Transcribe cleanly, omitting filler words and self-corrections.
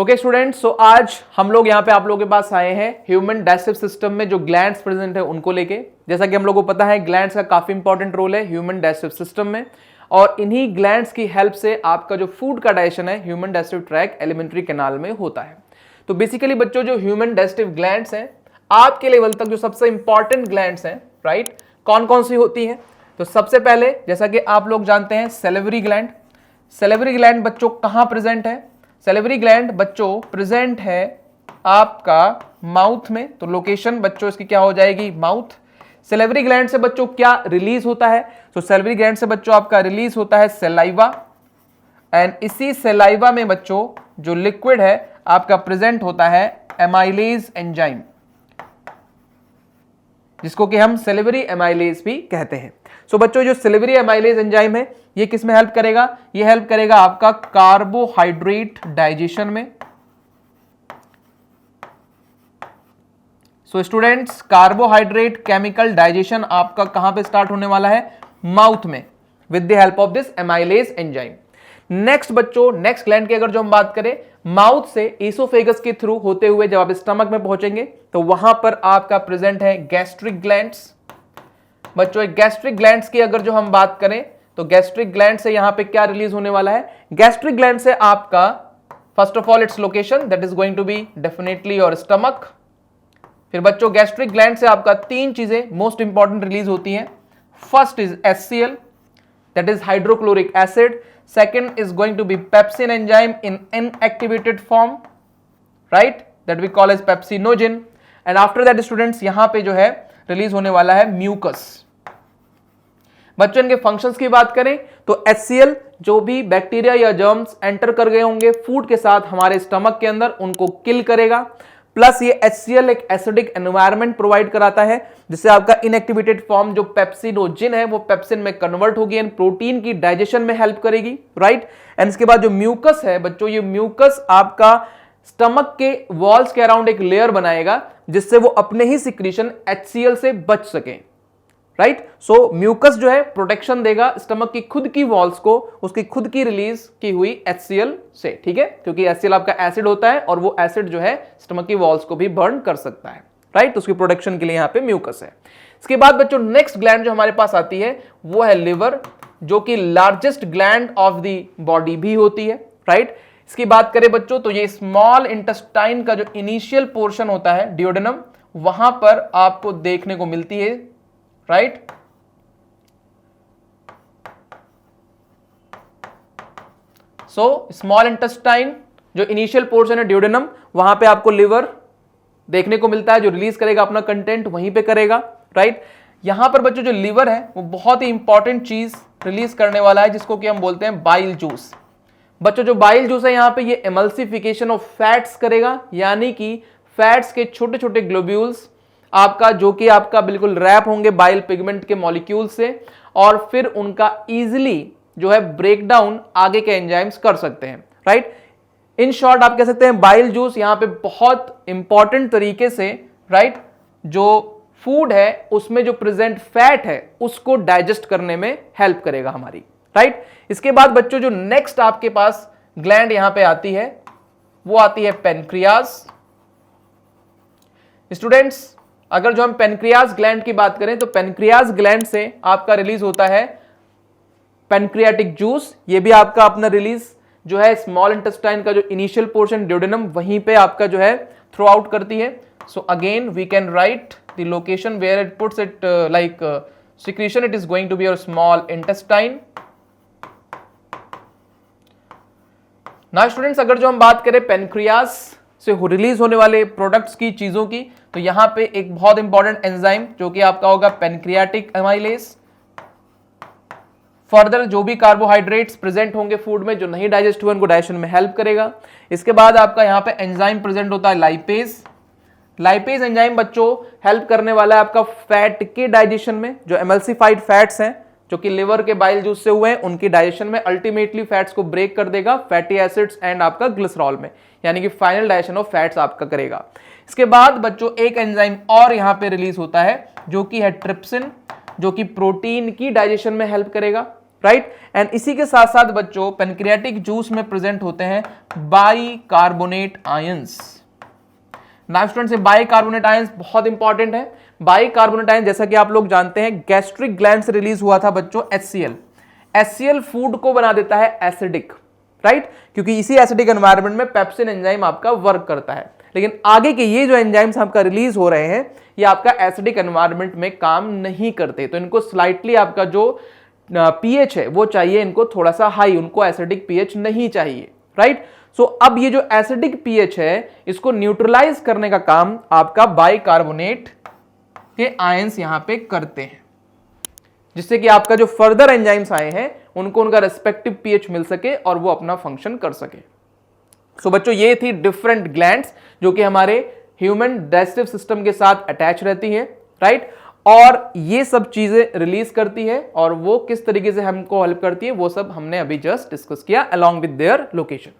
Okay students, सो आज हम लोग यहाँ पे आप लोगों के पास आए हैं ह्यूमन डाइजेस्टिव सिस्टम में जो ग्लैंड्स प्रेजेंट है उनको लेके। जैसा कि हम लोगों को पता है ग्लैंड्स का काफी इंपॉर्टेंट रोल है ह्यूमन डाइजेस्टिव सिस्टम में, और इन्हीं ग्लैंड्स की हेल्प से आपका जो फूड का डाइजेशन है human digestive tract alimentary canal में होता है। तो बेसिकली बच्चों जो ह्यूमन डाइजेस्टिव ग्लैंड्स हैं आपके लेवल तक जो सबसे इंपॉर्टेंट ग्लैंड्स हैं, राइट, कौन कौन सी होती हैं? तो सबसे पहले जैसा कि आप लोग जानते हैं सैलिवरी ग्लैंड। सैलिवरी ग्लैंड बच्चों कहां प्रेजेंट है? सैलिवरी ग्लैंड बच्चों प्रेजेंट है आपका माउथ में, तो लोकेशन बच्चों इसकी क्या हो जाएगी? माउथ। सैलिवरी ग्लैंड से बच्चों क्या रिलीज होता है? तो सैलिवरी ग्लैंड से बच्चों आपका रिलीज होता है सलाइवा, एंड इसी सलाइवा में बच्चों जो लिक्विड है आपका प्रेजेंट होता है एमाइलेज एंजाइम, जिसको कि हम सैलिवरी एमाइलेज भी कहते हैं। सो बच्चों जो सैलिवरी एमाइलेज एंजाइम है ये किस में हेल्प करेगा? ये हेल्प करेगा आपका कार्बोहाइड्रेट डाइजेशन में। So students carbohydrate chemical digestion आपका कहां पे स्टार्ट होने वाला है? माउथ में, with the help of this amylase enzyme. Next बच्चों, नेक्स्ट ग्लैंड की अगर जो हम बात करें, माउथ से ईसोफेगस के थ्रू होते हुए जब आप स्टमक में पहुंचेंगे तो वहां पर आपका प्रेजेंट है गैस्ट्रिक ग्लैंड्स। बच्चों गैस्ट्रिक ग्लैंड्स की अगर जो हम बात करें तो गैस्ट्रिक ग्लैंड से यहां पे क्या रिलीज होने वाला है? गैस्ट्रिक ग्लैंड से आपका first of all its location that is going to be definitely your stomach. फिर बच्चों गैस्ट्रिक ग्लैंड से आपका तीन चीजें मोस्ट इंपॉर्टेंट रिलीज होती हैं। First is HCl that is hydrochloric acid, second is going to be pepsin enzyme in inactivated form, right, that we call as pepsinogen, and after that students यहां पे जो है रिलीज होने वाला है mucus. बच्चों इनके फंक्शंस की बात करें तो HCl जो भी बैक्टीरिया या जर्म्स एंटर कर गए होंगे फूड के साथ हमारे स्टमक के अंदर उनको किल करेगा, प्लस ये HCl एक एसिडिक एनवायरनमेंट प्रोवाइड कराता है जिससे आपका इनएक्टिवेटेड फॉर्म जो पेप्सिनोजिन है वो पेप्सिन में कन्वर्ट होगी एंड प्रोटीन की डाइजेशन में हेल्प करेगी, राइट। एंड इसके बाद जो म्यूकस है बच्चों, ये म्यूकस आपका स्टमक के वॉल्स के अराउंड एक लेयर बनाएगा जिससे वो अपने ही सिक्रीशन HCl से बच सके, राइट। सो म्यूकस जो है प्रोटेक्शन देगा स्टमक की खुद की वॉल्स को, उसकी खुद की रिलीज की हुई HCl से, ठीक है, क्योंकि HCl आपका एसिड होता है और वो एसिड जो है स्टमक की वॉल्स को भी बर्न कर सकता है, राइट। उसकी प्रोटेक्शन के लिए यहां पे म्यूकस है। इसके बाद बच्चों नेक्स्ट ग्लैंड जो हमारे पास आती है वो है लिवर, जो कि largest gland of the body भी होती है, राइट। इसकी बात करें बच्चों तो ये स्मॉल इंटेस्टाइन का जो इनिशियल पोर्शन होता है डियोडेनम, वहां पर आपको देखने को मिलती है, राइट। सो स्मॉल इंटेस्टाइन जो इनिशियल पोर्शन है डियोडेनम, वहां पे आपको लिवर देखने को मिलता है जो रिलीज करेगा अपना कंटेंट वहीं पे करेगा, राइट। यहां पर बच्चों जो लिवर है वो बहुत ही इंपॉर्टेंट चीज रिलीज करने वाला है जिसको कि हम बोलते हैं बाइल जूस। बच्चों जो बाइल जूस है यहां पे ये एमल्सिफिकेशन ऑफ फैट्स करेगा, यानी कि फैट्स के छोटे छोटे ग्लोब्यूल्स आपका जो कि आपका बिल्कुल रैप होंगे बाइल पिगमेंट के मॉलिक्यूल से, और फिर उनका इजीली जो है ब्रेकडाउन आगे के एंजाइम्स कर सकते हैं, राइट। इन शॉर्ट आप कह सकते हैं बाइल जूस यहां पे बहुत इंपॉर्टेंट तरीके से, राइट, जो फूड है उसमें जो प्रेजेंट फैट है उसको डाइजेस्ट करने में हेल्प करेगा हमारी, राइट। इसके बाद बच्चों जो नेक्स्ट आपके पास ग्लैंड यहां पे आती है वो आती है पेनक्रियाज। स्टूडेंट्स अगर जो हम पेनक्रियाज ग्लैंड की बात करें तो पेनक्रियाज ग्लैंड से आपका रिलीज होता है पेनक्रियाटिक जूस। ये भी आपका अपना रिलीज जो है स्मॉल इंटेस्टाइन का जो इनिशियल पोर्शन डियोडेनम वहीं पे आपका जो है थ्रो आउट करती है। So again we can write the location where it puts it like secretion, it is going to be your small intestine. Now students अगर जो हम बात करें पेनक्रियाज से रिलीज होने वाले प्रोडक्ट्स की, चीजों की, तो यहां पे एक बहुत इंपॉर्टेंट एंजाइम जो कि आपका होगा पेनक्रियाटिक एमाइलेज। फर्दर जो भी कार्बोहाइड्रेट्स प्रेजेंट होंगे फूड में जो नहीं डाइजेस्ट हुए उनको डाइजेशन में हेल्प करेगा। इसके बाद आपका यहां पे एंजाइम प्रेजेंट होता है लाइपेज। लाइपेज एंजाइम बच्चों हेल्प करने वाला है आपका फैट के डाइजेशन में, जो एमल्सिफाइड फैट्स हैं जो कि लिवर के बाइल जूस से हुए हैं उनकी डाइजेशन में अल्टीमेटली फैट्स को ब्रेक कर देगा फैटी एसिड्स एंड आपका ग्लिसरॉल में, यानी कि फाइनल डाइजेशन ऑफ फैट्स आपका करेगा। इसके बाद बच्चों एक एंजाइम और यहां पे रिलीज होता है जो कि है ट्रिप्सिन, जो कि प्रोटीन की डाइजेशन में हेल्प करेगा, राइट। एंड इसी के साथ साथ बच्चों पेनक्रियाटिक जूस में प्रेजेंट होते हैं bicarbonate ions. Now students, bicarbonate ions बहुत इंपॉर्टेंट है। बाइकार्बोनेट आयंस जैसा कि आप लोग जानते हैं गैस्ट्रिक ग्लैंड से रिलीज हुआ था बच्चों HCl। HCl फूड को बना देता है एसिडिक, राइट, क्योंकि इसी एसिडिक एनवायरनमेंट में पेप्सिन एंजाइम आपका वर्क करता है। लेकिन आगे के ये जो एंजाइम्स आपका रिलीज हो रहे हैं ये आपका एसिडिक एनवायरनमेंट में काम नहीं करते, तो इनको स्लाइटली आपका जो पीएच है वो चाहिए इनको थोड़ा सा हाई, उनको एसिडिक पीएच नहीं चाहिए, राइट। सो अब ये जो एसिडिक पीएच है इसको न्यूट्रलाइज करने का काम आपका बाइकार्बोनेट के आयंस यहां पे करते हैं, जिससे कि आपका जो फर्दर एंजाइम्स आए हैं उनको उनका रेस्पेक्टिव पीएच मिल सके और वो अपना फंक्शन कर सके। सो बच्चों ये थी डिफरेंट ग्लैंड्स जो कि हमारे ह्यूमन डाइजेस्टिव सिस्टम के साथ अटैच रहती है, राइट, और ये सब चीजें रिलीज करती है और वो किस तरीके से हमको हेल्प करती है वो सब हमने अभी जस्ट डिस्कस किया अलॉन्ग विद देयर लोकेशन।